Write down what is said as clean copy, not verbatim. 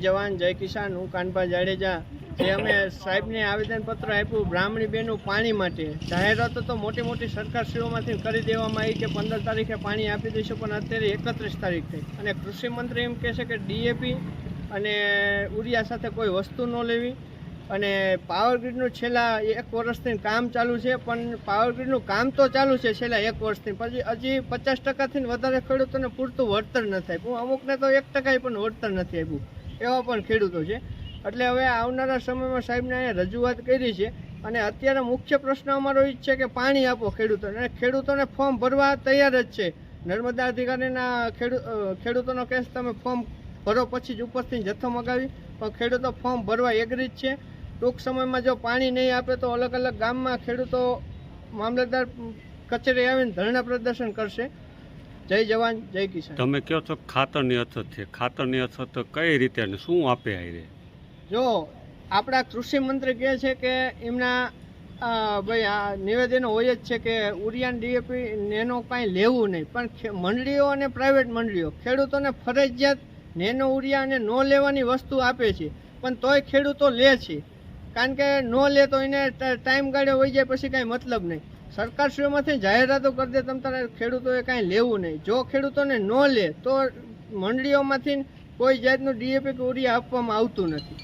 જવાન જય કિસાન. હું કાનભા જાડેજા. જે અમે સાહેબને આવેદનપત્ર આપ્યું બ્રાહ્મણી બહેનનું પાણી માટે, જાહેરાતો તો મોટી મોટી સરકારશ્રીઓમાંથી કરી દેવામાં આવી કે 15 તારીખે પાણી આપી દઈશું, પણ અત્યારે 31 તારીખ થઈ અને કૃષિ મંત્રી એમ કહે છે કે ડીએપી અને ઉરિયા સાથે કોઈ વસ્તુ ન લેવી. અને પાવર ગ્રીડનું છેલ્લા 1 વર્ષથી કામ ચાલુ છે, પણ પાવર ગ્રીડનું કામ તો ચાલુ છે છેલ્લા 1 વર્ષથી, પછી હજી 50% વધારે ખેડૂતોને પૂરતું વળતર ન થાય. અમુકને તો 1% પણ વળતર નથી આપ્યું, એવા પણ ખેડૂતો છે. એટલે હવે આવનારા સમયમાં સાહેબને અહીંયા રજૂઆત કરી છે અને અત્યારે મુખ્ય પ્રશ્ન અમારો એ જ છે કે પાણી આપો ખેડૂતોને. અને ખેડૂતોને ફોર્મ ભરવા તૈયાર જ છે. નર્મદા અધિકારીના ખેડૂતોનો કેસ તમે ફોર્મ ભરો પછી જ ઉપરથી જથ્થો મગાવી, પણ ખેડૂતો ફોર્મ ભરવા એગ્રી જ છે. ટૂંક સમયમાં જો પાણી નહીં આપે તો અલગ અલગ ગામમાં ખેડૂતો મામલતદાર કચેરી આવીને ધરણા પ્રદર્શન કરશે. જય જવાન જય કિસાન. તમે કહો છો ખાતરની અછત છે, ખાતરની અછત તો કઈ રીતે અને શું આપે આવી? જો આપણા કૃષિ મંત્રી કહે છે કે એમના ભાઈ આ નિવેદનો હોય જ છે કે ઉરિયાન ડીએપી નેનો કાંઈ લેવું નહીં, પણ મંડળીઓ અને પ્રાઇવેટ મંડળીઓ ખેડૂતોને ફરજિયાત નેનો ઉરિયા અને ન લેવાની વસ્તુ આપે છે, પણ તોય ખેડૂતો લે છે. કારણ કે ન લે તો એને ટાઈમ ગાળ્યો હોઈ જાય પછી કાંઈ મતલબ નહીં. સરકારશ્રીઓમાંથી જાહેરાતો કરી દે તમ તારે ખેડૂતોએ કાંઈ લેવું નહીં. જો ખેડૂતોને ન લે તો મંડળીઓમાંથી કોઈ જાતનું ડીએપી કે ઉરિયા આપવામાં આવતું નથી.